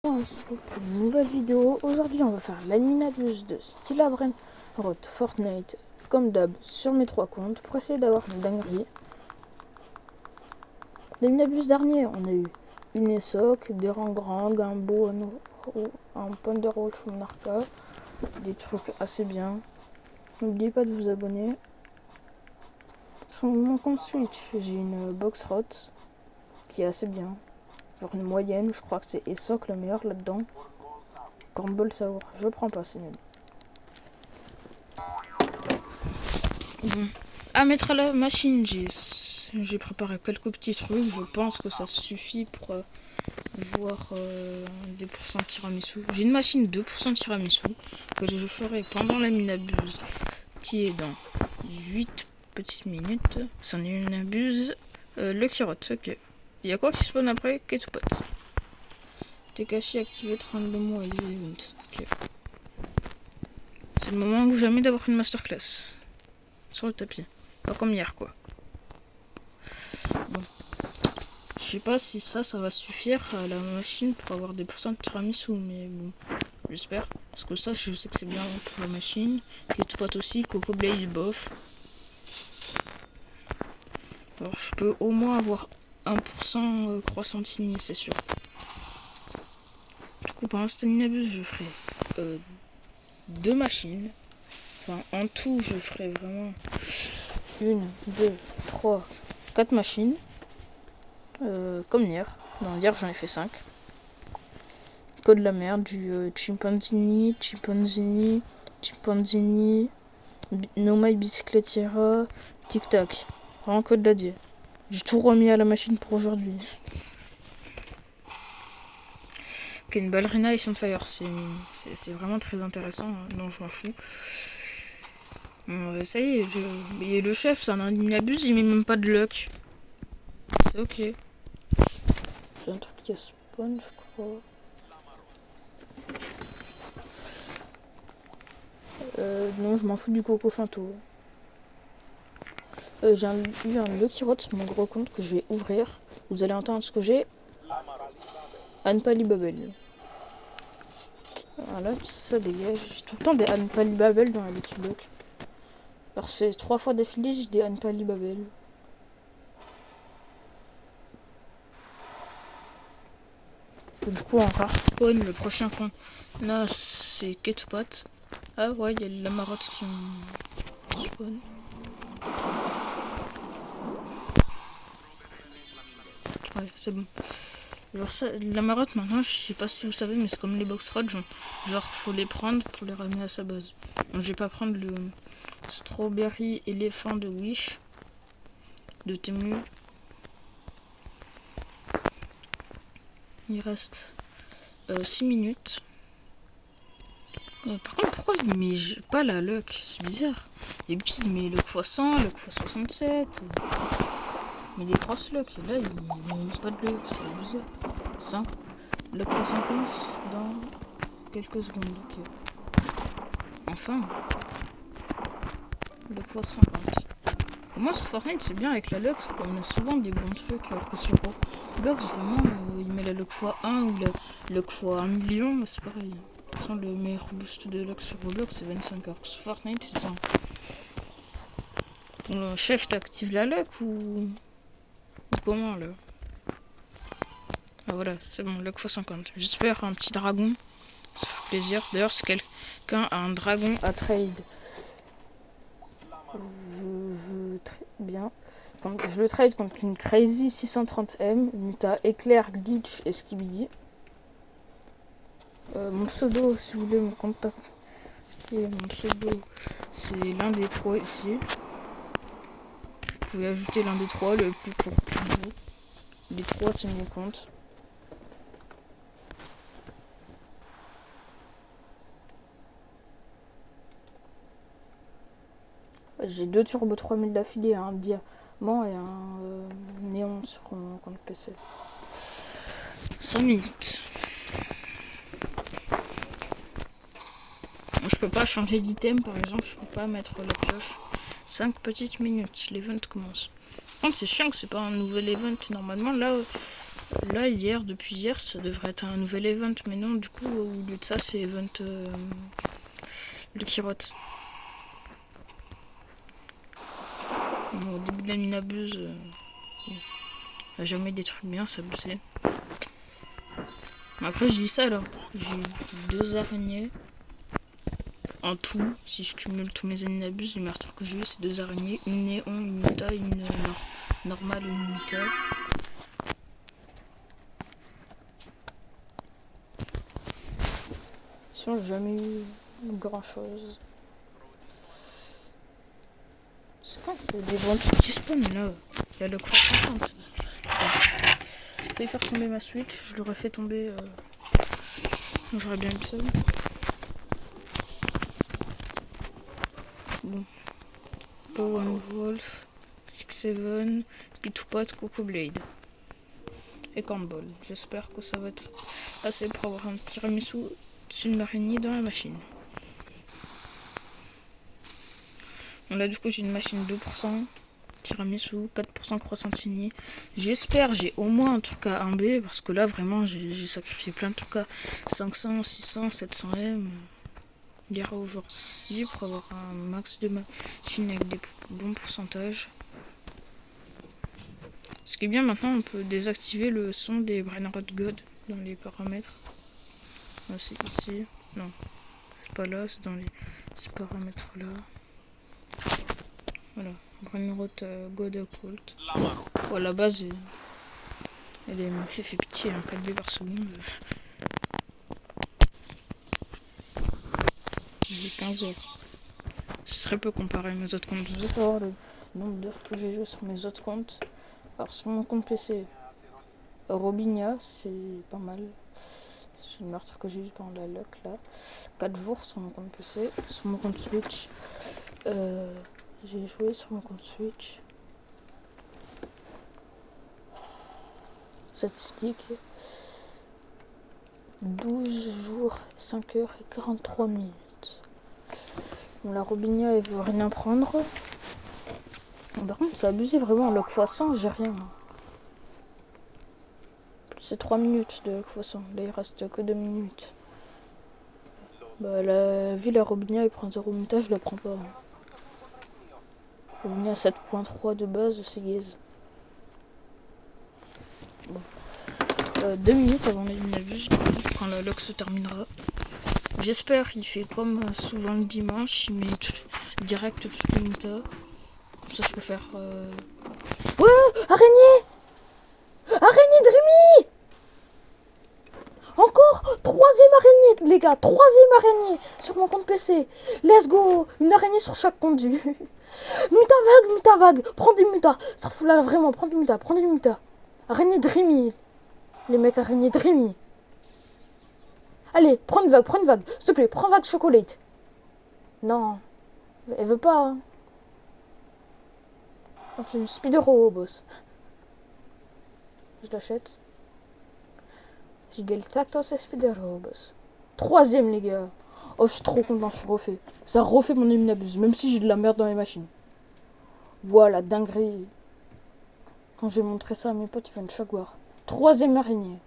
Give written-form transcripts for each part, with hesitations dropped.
On se retrouve pour une nouvelle vidéo. Aujourd'hui on va faire l'animinabuse de Stila Brainrot Fortnite comme d'hab sur mes 3 comptes pour essayer d'avoir une dinguerie. L'animinabuse dernier on a eu une ESOC, des rangrang, un beau, un Ponderol Narca, des trucs assez bien. N'oubliez pas de vous abonner. Sur mon compte Switch j'ai une Boxrot qui est assez bien. Genre une moyenne, je crois que c'est ESOC le meilleur là-dedans. Cornball Sour, je prends pas, c'est nul. Bon, à mettre à la machine, j'ai préparé quelques petits trucs. Je pense que ça suffit pour voir des pourcents tiramisu. J'ai une machine 2% tiramisu que je ferai pendant la minabuse qui est dans 8 petites minutes. C'en est une abuse. Le carotte, ok. Il y a quoi qui spawn après? Ketchup. Tekashi activé 32 mois et event. Ok. C'est le moment ou jamais d'avoir une masterclass. Sur le tapis. Pas comme hier quoi. Bon. Je sais pas si ça va suffire à la machine pour avoir des pourcents de tiramisu, mais bon. J'espère. Parce que ça, je sais que c'est bien pour la machine. Ketchup aussi, Coco Blaze, bof. Alors je peux au moins avoir 1% croissant signé, c'est sûr. Du coup, pendant cette minabuse, je ferai 2 machines. Enfin, en tout, je ferai vraiment 1, 2, 3, 4 machines. Comme hier. Non, hier, j'en ai fait 5. Code de la merde, du Chimpanzini, No My Bicycletiera, Tic Tac. Vraiment code de la die. J'ai tout remis à la machine pour aujourd'hui. Ok, une ballerina et Sunfire, c'est vraiment très intéressant. Non, je m'en fous. Ça y est, et le chef, c'est un abuse, il met même pas de luck. C'est ok. J'ai un truc qui a spawn, je crois. Non, je m'en fous du coco finto. J'ai eu un Lucky Rod sur mon gros compte que je vais ouvrir. Vous allez entendre ce que j'ai. Anpali Babel. Voilà, ça dégage. J'ai tout le temps des Anpali Babel dans la Lucky Block. Alors, c'est 3 fois d'affilée, j'ai des Anpali Babel. Du coup, en rare spawn, le prochain con. Là, c'est Ketchup. Ah ouais, il y a les Lamarottes qui ont spawn. Ouais, c'est bon. Alors ça, la marotte maintenant, je sais pas si vous savez, mais c'est comme les box rods, genre faut les prendre pour les ramener à sa base. Donc je vais pas prendre le strawberry éléphant de Wish, de Temu. Il reste 6 minutes. Par contre, pourquoi il met pas la luck? C'est bizarre. Et puis il met luck x100, luck x67. Mais des grosses luck, et là il met pas de luck, c'est abusé. 100. Luck x50 dans quelques secondes. Ok. Enfin. Luck x50. Au moins sur Fortnite c'est bien avec la luck, on a souvent des bons trucs, alors que sur Roblox vraiment il met la luck x1 ou la luck x1 million, c'est pareil. Sans le meilleur boost de luck sur Roblox c'est 25 heures. Sur Fortnite c'est ça. Ton chef t'active la luck ou comment là? Ah voilà, c'est bon, luck x50. J'espère un petit dragon. Ça fait plaisir. D'ailleurs, si quelqu'un a un dragon à trade, bien. Je le trade contre une Crazy 630M, Muta, Éclair, Glitch et Skibidi. Mon pseudo, si vous voulez me contacter, mon pseudo, c'est l'un des 3 ici. Vous pouvez ajouter l'un des 3, le plus court pour vous. Les 3, c'est mon compte. J'ai 2 Turbo 3000 d'affilée, un diamant et un néon sur mon compte PC. 5 minutes. Je peux pas changer d'item par exemple, je peux pas mettre la pioche. 5 petites minutes, l'event commence. Par contre c'est chiant que c'est pas un nouvel event. Normalement là Là, hier, depuis hier, ça devrait être un nouvel event. Mais non, du coup, au lieu de ça, c'est event le Kirot. Bon, au début de la mine abuse, a jamais des trucs bien, ça abusé. Après, je dis ça là. J'ai eu 2 araignées. En tout, si je cumule tous mes inabus, les meurtres que j'ai eu, c'est 2 araignées, une néon, une muta, une normale, une muta. Sinon, j'ai jamais eu grand chose. C'est quand qu'il y a des bons trucs qui spawnent là? Il y a le croissant. Je vais faire tomber ma Switch, je l'aurais fait tomber. J'aurais bien eu ça. Bon. Power Wolf, 6-7, Pitoupat, Coco Blade. Et Cornball. J'espère que ça va être assez pour avoir un tiramisu d'une araignée dans la machine. Bon, là, du coup, j'ai une machine 2%. Tiramisu, 4% croissant signé. J'espère j'ai au moins un truc à 1B parce que là vraiment j'ai sacrifié plein de trucs à 500, 600, 700 M. Il ira aujourd'hui pour avoir un max de machines avec des bons pourcentages. Ce qui est bien maintenant, on peut désactiver le son des Brainrot God dans les paramètres. C'est ici. Non, c'est pas là, c'est dans ces paramètres là. Voilà, Brainrot God Occult. Bon, à la base, elle fait pitié, 4B par seconde. J'ai 15 heures. Ce serait peu comparé à mes autres comptes. Je vais voir le nombre d'heures que j'ai joué sur mes autres comptes. Alors, sur mon compte PC, Robinia, c'est pas mal. C'est le meurtre que j'ai eu pendant la luck là. 4 jours sur mon compte PC. Sur mon compte Switch, j'ai joué sur mon compte Switch. Statistiques 12 jours, 5 heures et 43 minutes. Bon, la Robinia, elle veut rien prendre. Bon, par contre, c'est abusé vraiment. Lock x100, j'ai rien. C'est 3 minutes de lock x100. Là, il reste que 2 minutes. Bah, la ville, la Robinia, il prend 0 minutes, je la prends pas. Robinia 7.3 de base, c'est gaze. Bon. 2 minutes avant les minabus, quand la lock se terminera. J'espère, il fait comme souvent le dimanche, il met direct toutes les minutes. Comme ça, je peux faire. Ouais, araignée! Araignée Dreamy! Encore 3ème araignée, les gars, 3ème araignée sur mon compte PC. Let's go! Une araignée sur chaque conduit. Muta vague, prends des mutas. Ça fout là vraiment, prends des mutas. Araignée Dreamy. Les mecs, araignée Dreamy. Allez, prends une vague, s'il te plaît, prends vague chocolate. Non, elle veut pas. Hein. C'est du Speedero, boss. Je l'achète. J'ai Galactos et Speedero, boss. 3ème, les gars. Oh, je suis trop content, je suis refait. Ça refait mon éminabuse, même si j'ai de la merde dans les machines. Voilà, dinguerie. Quand j'ai montré ça à mes potes, ils viennent chaque voir. 3ème araignée.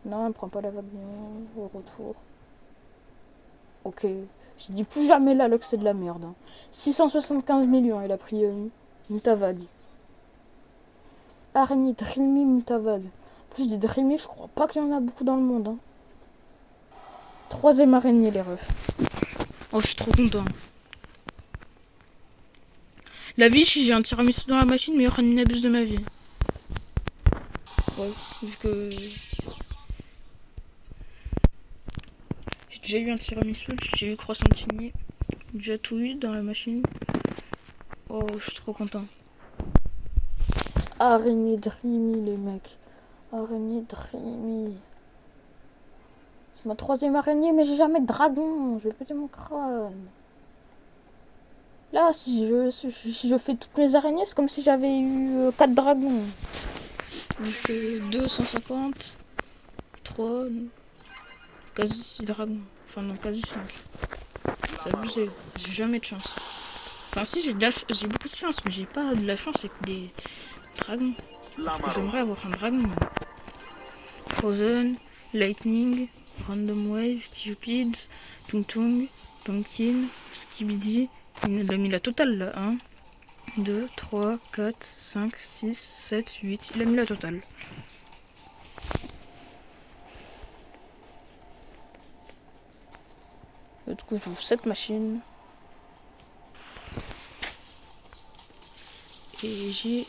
Non, elle prend pas la vague au retour. Ok. Je dis plus jamais là que c'est de la merde. Hein. 675 millions, elle a pris Mutavague. Araignée Dreamy Mutavague. Plus des Dreamy, je crois pas qu'il y en a beaucoup dans le monde. Hein. 3ème araignée, les refs. Oh, je suis trop content. La vie, si j'ai un tiramisu dans la machine, mais il y aura une abuse de ma vie. Ouais, vu que j'ai déjà eu un tiramisu, j'ai eu croissantini, j'ai déjà tout eu dans la machine. Oh, je suis trop content. Araignée Dreamy, les mecs. Araignée Dreamy. C'est ma 3ème araignée, mais j'ai jamais de dragon. Je vais péter mon crâne. Là, si je fais toutes mes araignées, c'est comme si j'avais eu 4 dragons. Donc 250, 3, quasi 6 dragons. Enfin non, quasi 5. C'est abusé. J'ai jamais de chance. Enfin si, j'ai beaucoup de chance, mais j'ai pas de la chance avec des Dragon. J'aimerais avoir un dragon. Frozen, Lightning, Random Wave, Cupid, Tung Tung, Pumpkin, Skibidi. Il a mis la totale là. 1, 2, 3, 4, 5, 6, 7, 8. Il a mis la totale. Du coup, j'ouvre cette machine. Et j'ai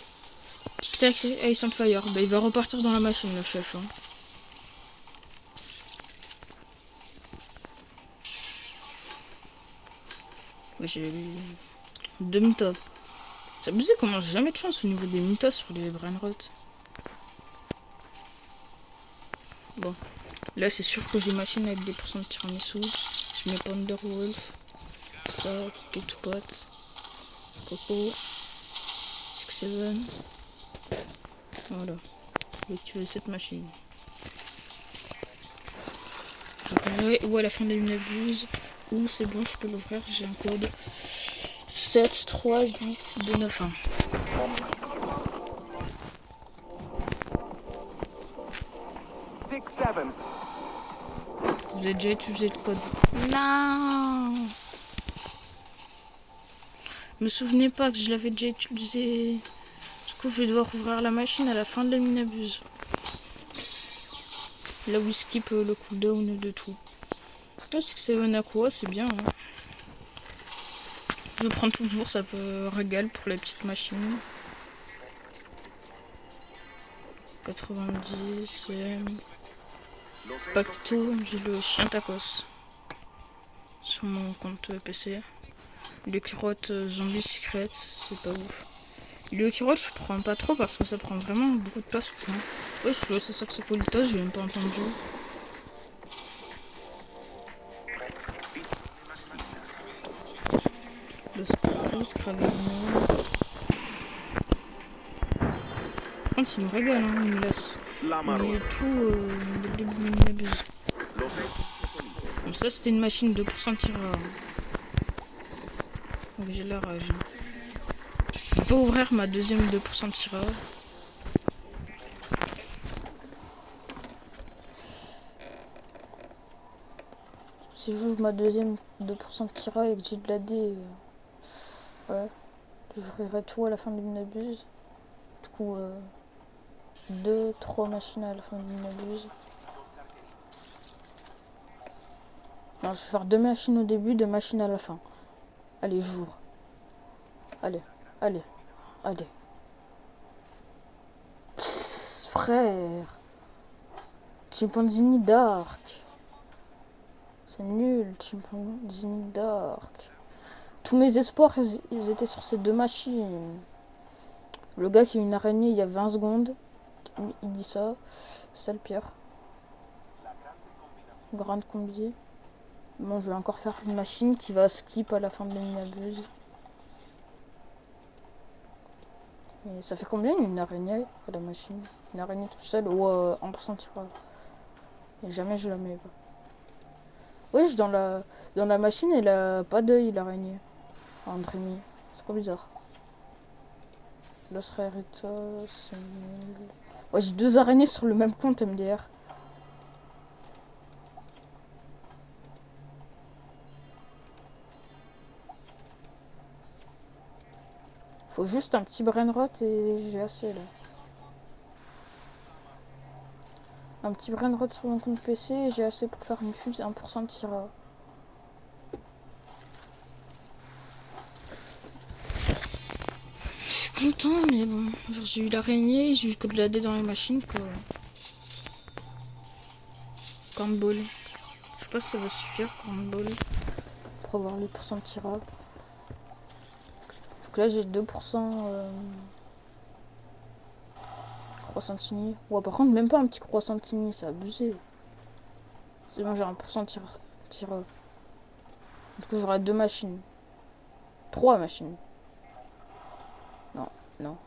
Tic Tac Ice and Fire. Bah, il va repartir dans la machine, le chef. Hein. J'ai 2 Mita. C'est abusé comment j'ai jamais de chance au niveau des Mita sur les Brainrot. Bon, là c'est sûr que j'ai machine avec des pourcents de tiramisu. Je mets Ponderwolf, ça, Ketupot, Coco, 6-7. Voilà. Et tu veux cette machine. Ou à la fin de la abuse. Ou c'est bon, je peux l'ouvrir. J'ai un code 7 3 8 2 9 1. Vous avez déjà utilisé le code? Non. Je me souvenais pas que je l'avais déjà utilisé. Du coup, je vais devoir ouvrir la machine à la fin de la minabuse. Là où il skip le cooldown de tout. C'est que c'est un aqua, c'est bien. Hein. Je prends toujours, ça peut régal pour la petite machine. 90, Pacto, j'ai le chien tacos sur mon compte PC. Le carotte zombie secret, c'est pas ouf. Le carotte, je prends pas trop parce que ça prend vraiment beaucoup de place. Ouais, c'est ça que c'est Polita, j'ai même pas entendu. Le Scopus, Cravelino. Par contre, il me régale, hein, il me laisse. Mais tout dès le début, il m'abuse. Donc, ça, c'était une machine 2% tireur. Donc, j'ai la rage. Je peux ouvrir ma deuxième 2% tireur. Si j'ouvre ma deuxième 2% tireur et que j'ai de la D, ouais, j'ouvrirai tout à la fin de l'abuse. Du coup, 2-3 machines à la fin de l'abuse. Non, je vais faire 2 machines au début, 2 machines à la fin. Allez, j'ouvre. Allez, allez, allez. Psst, frère. Chimpanzini Dark. C'est nul, Chimpanzini Dark. Tous mes espoirs, ils étaient sur ces 2 machines. Le gars qui a une araignée il y a 20 secondes, il dit ça. C'est le pire. Grande combi. Bon, je vais encore faire une machine qui va skip à la fin de la minabuse. Et ça fait combien une araignée à la machine? Une araignée toute seule ou 1% tirage? Et jamais je la mets pas. Oui, dans la machine, elle a pas d'œil, l'araignée. Andrémy. C'est trop bizarre. Los Raeritos, c'est nul. Ouais, j'ai 2 araignées sur le même compte MDR. Faut juste un petit brainrot et j'ai assez là. Un petit brainrot sur mon compte PC et j'ai assez pour faire une fuse 1% de tirage. Je suis content, mais bon. J'ai eu l'araignée, j'ai eu que de la D dans les machines, quoi. Cornball. Je sais pas si ça va suffire, Cornball. Pour avoir le pourcent de tirage. Donc là, j'ai 2% croissantini. Ouais, par contre, même pas un petit croissantini, c'est abusé. C'est bon, j'ai 1% de tirage. Du coup, j'aurai 2 machines. 3 machines. Non, non.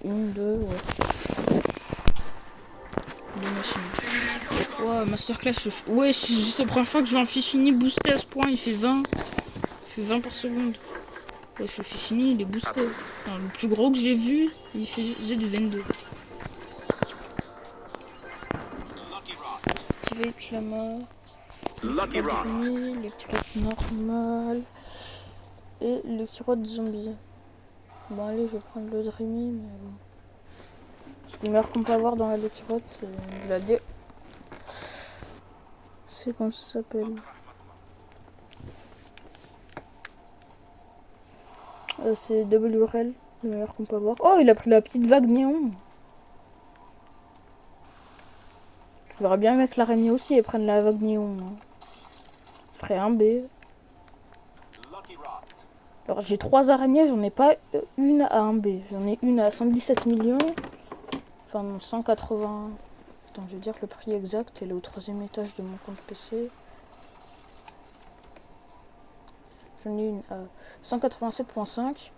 1, 2, ouais. 2 machines. Ouais, masterclass. Ouais, c'est la première fois que je vois un Fichini boosté à ce point. Il fait 20. Il fait 20 par seconde. Ouais, je suis fini, il est boosté. Non, le plus gros que j'ai vu, il faisait du 22. Activate la mort. Le Dreamy, le kirote normal. Et le kirote zombie. Bon, allez, je vais prendre le Dreamy, mais bon. Parce que le meilleur qu'on peut avoir dans la kirote, c'est la D. C'est comme ça s'appelle. C'est WRL, le meilleur qu'on peut avoir. Oh, il a pris la petite vague néon. J'aimerais bien mettre l'araignée aussi et prendre la vague néon. Hein. Je ferais un B. Alors j'ai 3 araignées, j'en ai pas une à 1 B. J'en ai une à 117 millions. Enfin non, 180. Attends, je vais dire le prix exact. Elle est au 3e étage de mon compte PC. J'en ai une à 187.5.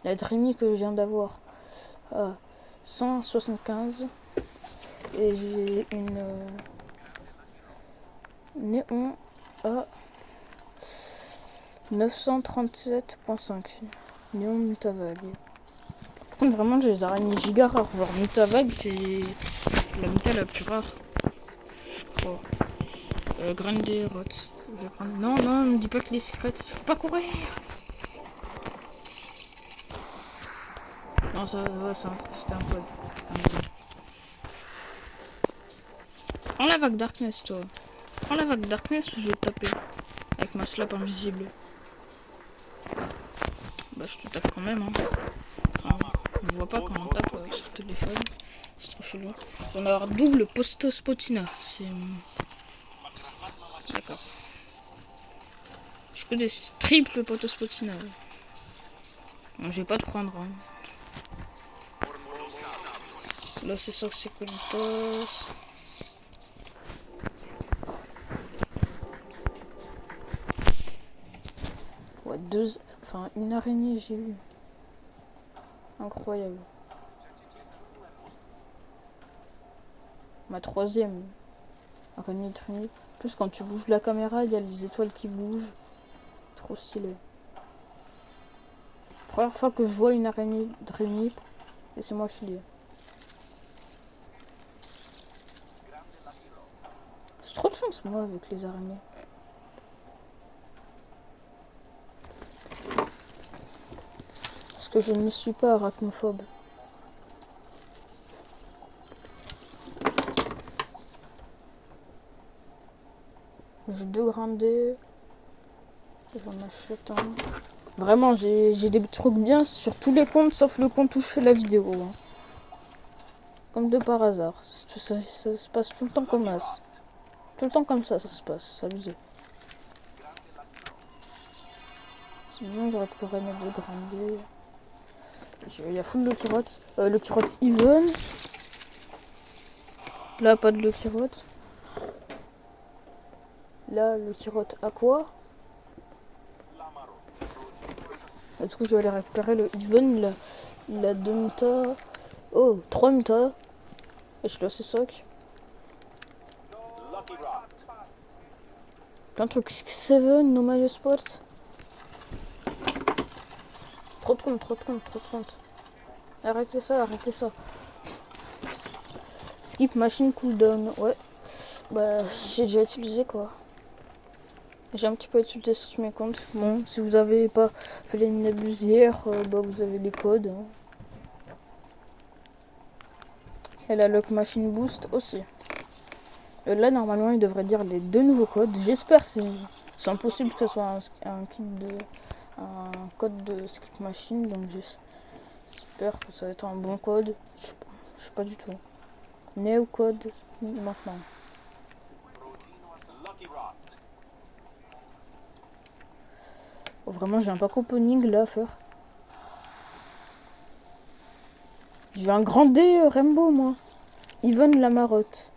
La Dreamy que je viens d'avoir à 175. Et j'ai une néon à 937.5. Néon Mutavague. Par contre, vraiment, j'ai les araignées giga rares. Genre, Mutavague, c'est la muta la plus rare. Je crois. Grande Rot. Je vais prendre. Non, non, ne me dis pas que les secrets. Je peux pas courir. Non, ça, ouais, c'était un code. Prends la vague Darkness, toi. Prends la vague Darkness ou je vais te taper. Avec ma slap invisible. Bah, je te tape quand même, hein. Enfin, on voit pas quand on tape sur téléphone. C'est trop chelou. On va avoir double Posto Spotina. C'est. D'accord. Je connais triple Posto Spotina. Bon, je vais pas te prendre. Hein. Là, c'est ça que c'est Colitos. Ouais, enfin, une araignée, j'ai vu. Incroyable. Ma 3e araignée Dreamy. En plus, quand tu bouges la caméra, il y a les étoiles qui bougent. Trop stylé. Première fois que je vois une araignée Dreamy, et c'est moi qui l'ai. J'ai trop de chance, moi, avec les araignées. Parce que je ne suis pas arachnophobe. J'ai 2 grindés. J'en achète un. Vraiment, j'ai des trucs bien sur tous les comptes, sauf le compte où je fais la vidéo. Hein. Comme de par hasard. Ça se passe tout le temps comme ça. Tout le temps comme ça se passe. Ça abusé. Sinon, j'aurais pu mettre 2 grindés. Il y a full le kirote. Le kirote even. Là, pas de le kirote. Là, le kirote aqua. Et du coup, je vais aller récupérer le even. La 2 muta. Oh, 3 muta. Et je suis assez soc. Plein de trucs 6-7, no Mario Spot. Trop de compte. Arrêtez ça. Skip machine cooldown, ouais. Bah, j'ai déjà utilisé quoi. J'ai un petit peu utilisé sur mes comptes. Bon, si vous avez pas fait les minabusières, bah vous avez les codes. Hein. Et la lock machine boost aussi. Là, normalement, il devrait dire les 2 nouveaux codes. J'espère, c'est impossible que ce soit un code de skip machine. Donc, j'espère que ça va être un bon code. Je sais pas du tout. Neo code maintenant. Oh, vraiment, j'ai un pack opening là à faire. J'ai un grand D Rainbow, moi. Even la marotte.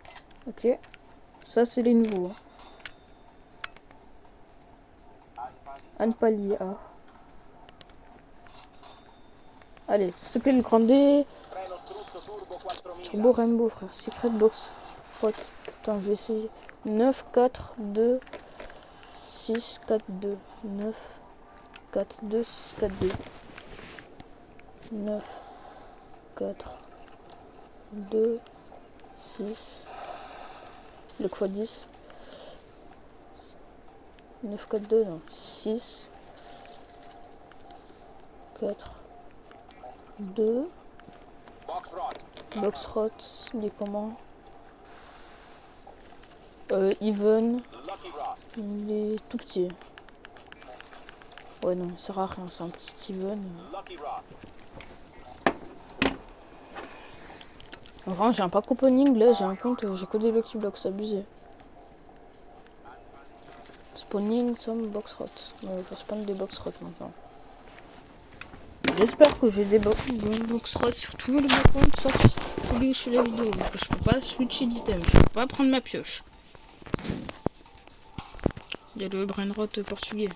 Ok. Ça, c'est les nouveaux. Anpalia. Allez, s'il te plaît, le grand D. Turbo Rainbow, frère. Secret box. Pote. Attends, je vais essayer. 9, 4, 2, 6, 4, 2. 9, 4, 2, 6, 4, 2. 9, 4, 2, 6. Le fois 10. 9, 4, 2, non. 6, 4, 2. Boxrot, il est comment? Even. Il est tout petit. Ouais, non, il sert à rien, c'est un petit Even. Enfin, j'ai un pas couponing, là, j'ai un compte, j'ai que des Lucky Blocks, abusé. Spawning, some Boxrot. Il faut spawn des Boxrot maintenant. J'espère que j'ai des Boxrot sur tous les comptes, sauf celui où je fais la vidéo. Parce que je peux pas switcher d'item, je peux pas prendre ma pioche. Il y a le brainrot portugais.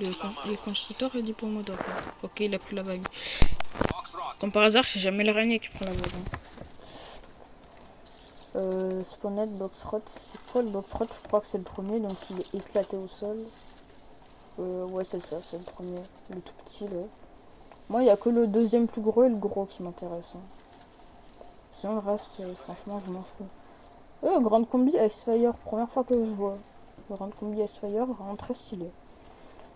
Le constructeur est dit Pomodoro. Ok, il a pris la vague. Comme par hasard, c'est jamais l'araignée qui prend la vague. Spawnnet, Boxrot. C'est quoi le Boxrot? Je crois que c'est le premier, donc il est éclaté au sol. Ouais, c'est ça, c'est le premier. Le tout petit, là. Moi, il n'y a que le deuxième plus gros et le gros qui m'intéresse. Hein. Sinon, le reste, franchement, je m'en fous. Grande combi Icefire, première fois que je vois. Grande combi Icefire, vraiment très stylé.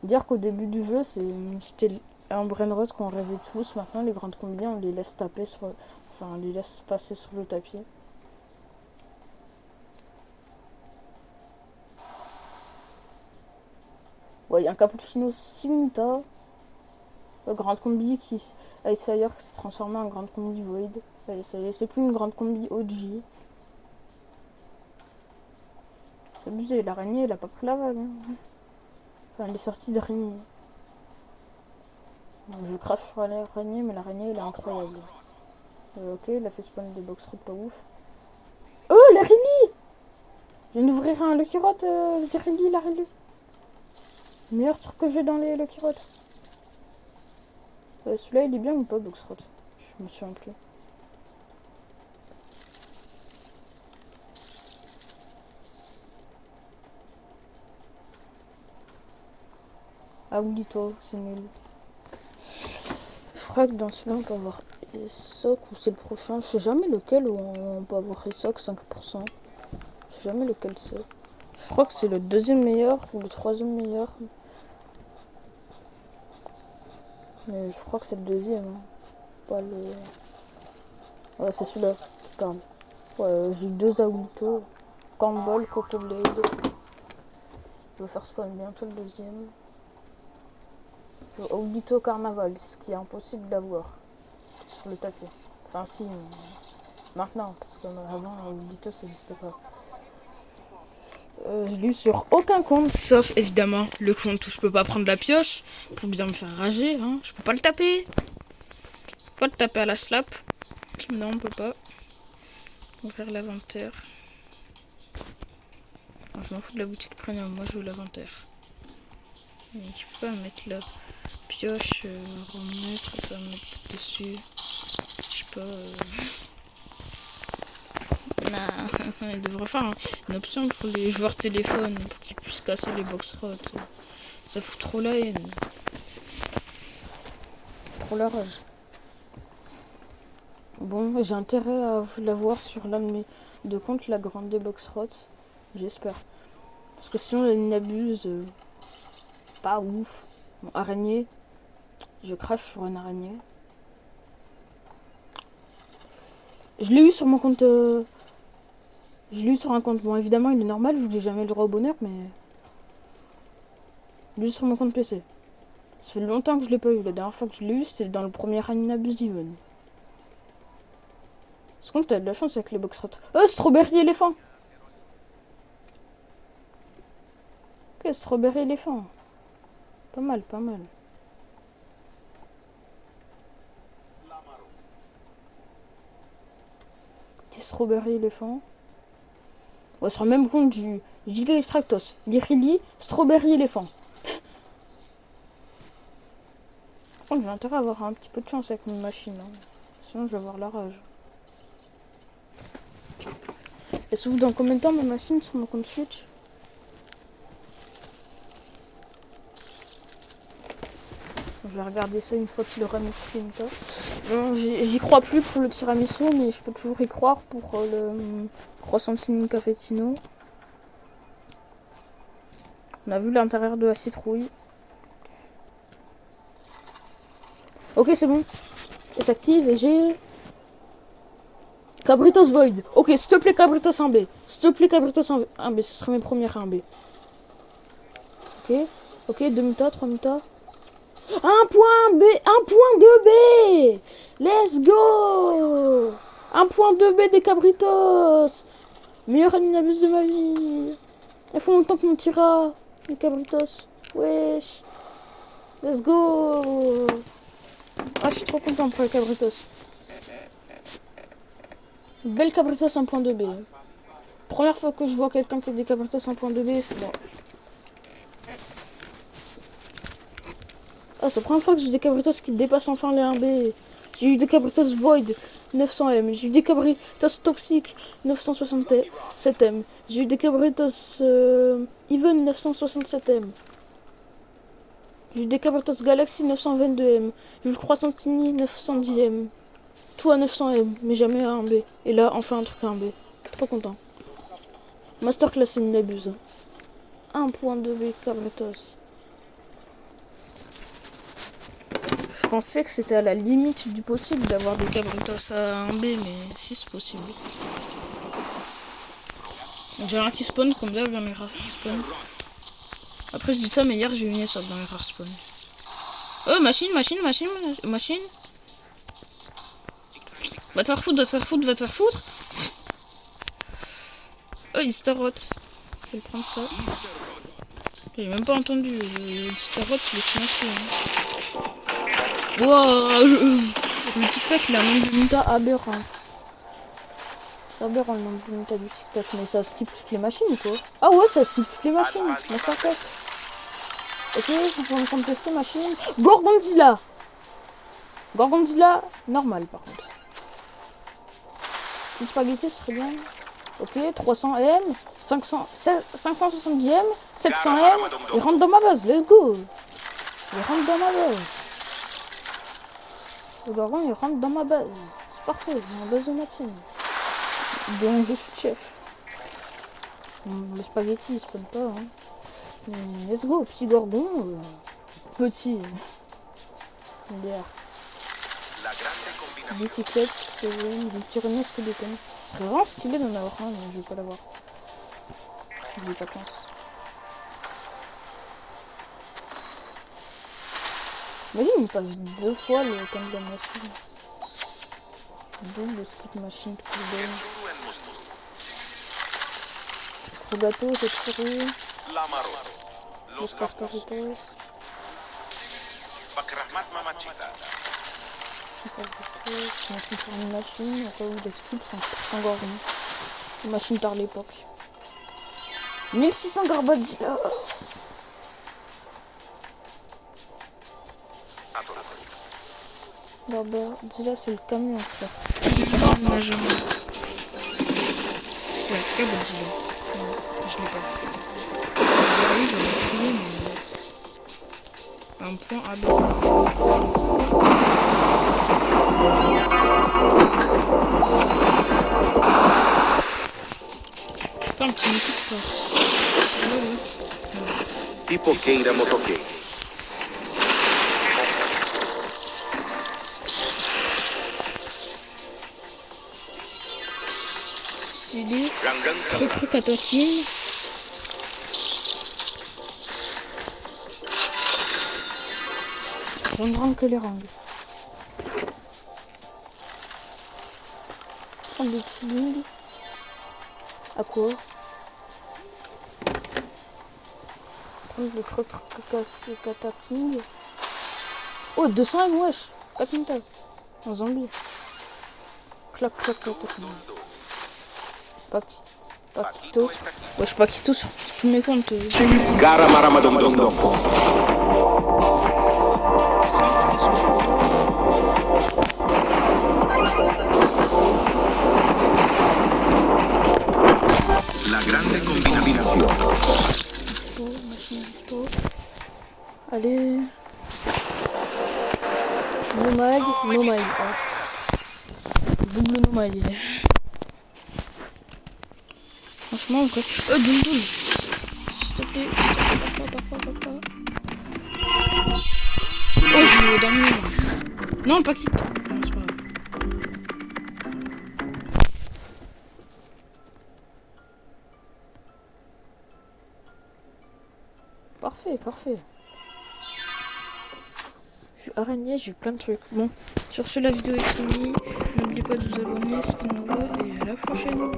Dire qu'au début du jeu, c'était un brainrot qu'on rêvait tous. Maintenant, les grandes combis, on les laisse taper sur... Enfin, on les laisse passer sur le tapis. Ouais, il y a un cappuccino Simita. Grande combi qui... Icefire qui s'est transformé en grande combi Void. Ça y est, c'est plus une grande combi OG. C'est abusé, l'araignée, elle a pas pris la vague. Hein. Enfin, elle est sortie d'araignée. Je crache sur l'araignée, mais l'araignée, elle est incroyable. Ok, il a fait spawn des Boxrot pas ouf. Oh, la Rilly! Je viens d'ouvrir un Lucky Rot, la Rilly. Meilleur truc que j'ai dans les Lucky Rot. Celui-là, il est bien ou pas, Boxrot? Je me souviens plus. Ah oui, toi, c'est nul. Je crois que dans celui-là, on peut avoir Esoc ou c'est le prochain. Je sais jamais lequel où on peut avoir Esoc 5%. Je sais jamais lequel c'est. Je crois que c'est le deuxième meilleur ou le troisième meilleur. Mais je crois que c'est le deuxième. Hein. Pas le... Ouais, c'est celui-là qui parle. Ouais, j'ai eu 2 Aulito. Campbell, Coco Blade. Je vais faire spawn bientôt le deuxième. Audito Carnaval, ce qui est impossible d'avoir sur le tapis. Enfin si, maintenant, parce qu'avant Audito ça n'existait pas. Je l'ai eu sur aucun compte, sauf évidemment le compte où je peux pas prendre la pioche pour bien me faire rager. Hein. Je peux pas le taper. Je peux pas le taper à la slap. Non, on peut pas. On va faire l'inventaire. Je m'en fous de la boutique premium, moi je veux l'inventaire. Je peux pas mettre la pioche, remettre, ça va mettre dessus. Je sais pas. Non, il devrait faire une option pour les joueurs téléphone pour qu'ils puissent casser les Boxrot. Ça fout trop la haine. Trop la rage. Bon, j'ai intérêt à l'avoir sur l'un de mes deux comptes, la grande des Boxrot. J'espère. Parce que sinon, elle n'abuse pas ouf. Bon, araignée. Je crache sur une araignée. Je l'ai eu sur mon compte. Je l'ai eu sur un compte. Bon, évidemment, il est normal vu que j'ai jamais le droit au bonheur, mais. Je l'ai eu sur mon compte PC. Ça fait longtemps que je l'ai pas eu. La dernière fois que je l'ai eu, c'était dans le premier Inabuse Even. Est-ce qu'on a de la chance avec les Boxrot? Oh, Strawberry éléphant! Ok, Strawberry éléphant. Pas mal, pas mal. Petit Strawberry éléphant. Ouais, sur le même compte du Giga Extractos, Lirili, Strawberry éléphant. Par contre, j'ai intérêt à avoir un petit peu de chance avec mes machines. Hein. Sinon, je vais avoir la rage. Et sauf dans combien de temps ma machine sur mon compte Switch? je vais regarder ça une fois qu'il aura mis Finta. Bon, j'y crois plus pour le tiramisu, mais je peux toujours y croire pour le croissantini cafetino. On a vu l'intérieur de la citrouille. Ok, c'est bon. Elle s'active et j'ai... Cabritos Void. Ok, s'il te plaît, Cabritos 1B. S'il te plaît, Cabritos 1B. Ce serait mes premières 1B. Ok. Ok, 2 mutas, 3 mutas. 1 point B. 1.2B. Let's go. 1.2B des Cabritos. Meilleur animabus de ma vie. Il faut longtemps que mon tira. Les Cabritos. Wesh. Let's go. Ah, je suis trop content pour les Cabritos. Belle Cabritos 1.2B. Première fois que je vois quelqu'un qui a des Cabritos 1.2B, c'est bon. Ah, c'est la première fois que j'ai des Cabritos qui dépassent enfin les 1B. J'ai eu des Cabritos Void 900M. J'ai eu des Cabritos Toxic 967M. J'ai eu des Cabritos Even 967M. J'ai eu des Cabritos Galaxy 922M. J'ai eu le Croissantini 910M. Tout à 900M, mais jamais à 1B. Et là, enfin un truc à 1B. Trop content. Masterclass, c'est une abuse. 1.2B Cabritos. Je pensais que c'était à la limite du possible d'avoir des Cabritos à 1B, mais si c'est possible. J'ai un qui spawn, comme d'hab, dans les rares qui spawn. Après, je dis ça, mais hier, j'ai eu une essor dans les rares spawn. Oh, machine. Va te faire foutre. Oh, il starote. Je vais prendre ça. J'ai même pas entendu. Le starote, il est silencieux. Wow, le TikTok, il a un nombre de mutas aberrant. C'est aberrant le nombre de mutas du TikTok. Mais ça skip toutes les machines, quoi. Ah ouais, ça skip toutes les machines. Masterclass. Ok, je prends le compte PC, machine. Gorgonzilla, normal par contre. Petit spaghetti serait bien. Ok, 300M, 570M, 700M. Il rentre dans ma base, let's go. Il rentre dans ma base. Le gorgon, il rentre dans ma base. C'est parfait, dans la base de ma team. Donc je suis chef. Le spaghetti, il spawn pas. Hein. Let's go, petit gorgon. Petit. Bière. Bicyclette, c'est Victorino Skeleton. Ce serait vraiment stylé d'en avoir un, mais je vais pas l'avoir. J'ai pas de chance. Imagine, il passe 2 fois le temps de la machine. Double skip machine de cooldown. Frugato, Tetsuru. Los Cascaritos. Je suis sur une machine, après où les skips sont 100 gorgons. Une machine par l'époque. 1600 Garbadzilla. Garbadzilla, c'est le camion, frère. C'est la Garbadzilla. Non, je l'ai pas. Oui, j'aurais crié, mais... Un point à l'eau. Pas un petit mythique Corse. Pipoqueira motoqueira. Stylé. Truc Katakin. Rang que les rangs. Prendre des chillings. À quoi? Prendre le truc Kataking. Oh, 200 M, wesh. 4 minutes. Un zombie. Clac, Kataking. Paquitos. Wesh, Paquitos sur tous mes comptes. Gara Maramadondo. La grande combinación. Dispo, machine dispo. Allez. Nomade, nomade. Double nomade, disait. Franchement, en vrai. Doum doum. S'il te plaît, pars pas. Oh, je vais au dernier. Non, pas quitte. Non, c'est pas grave. Parfait. Je suis araignée, j'ai plein de trucs. Bon, sur ce, la vidéo est finie. N'oubliez pas de vous abonner, c'était Nova, et à la prochaine.